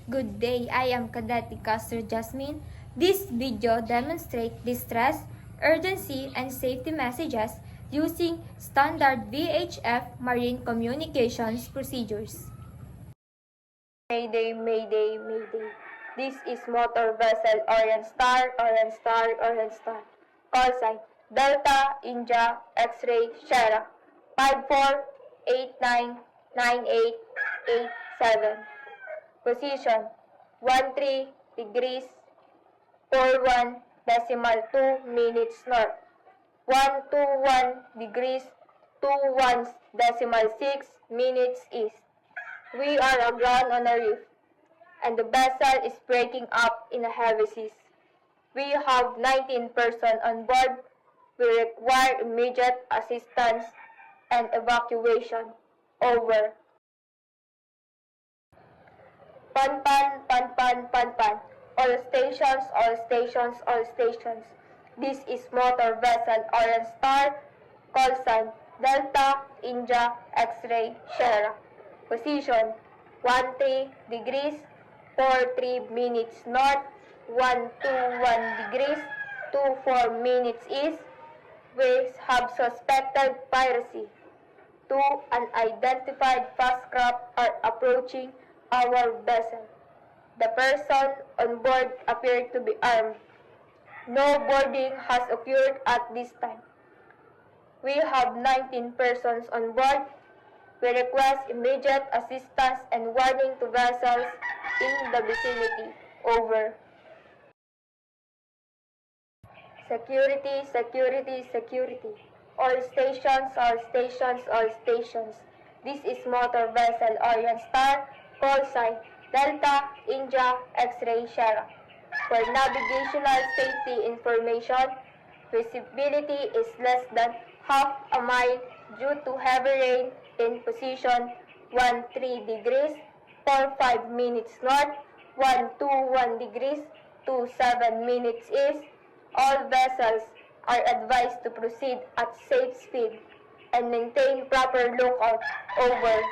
Good day, I am Cadet Castro Jasmine. This video demonstrates distress, urgency, and safety messages using standard VHF marine communications procedures. Mayday, Mayday, Mayday. This is motor vessel Orient Star, Orient Star, Orient Star. Call sign Delta India X-ray Sierra 54899887. Position 13 degrees 41.2 minutes north. 121 degrees 21.6 minutes east. We are aground on a reef, and the vessel is breaking up in a heavy seas. We have 19 persons on board. We require immediate assistance and evacuation. Over. Panpan, Panpan, Panpan. All stations, all stations, all stations. This is motor vessel Orient Star. Call sign Delta India X-ray Sierra. Position 13 degrees 43 minutes north, 121 degrees 24 minutes east. We have suspected piracy. Two unidentified fast craft are approaching our vessel. The person on board appeared to be armed. No boarding has occurred at this time. We have 19 persons on board. We request immediate assistance and warning to vessels in the vicinity. Over. Security, security, security. All stations, all stations, all stations. This is motor vessel Orient Star. Call sign Delta India X-ray Sierra. For navigational safety information, visibility is less than half a mile due to heavy rain in position 13 degrees 45 minutes north, 121 degrees 27 minutes east. All vessels are advised to proceed at safe speed and maintain proper lookout. Over.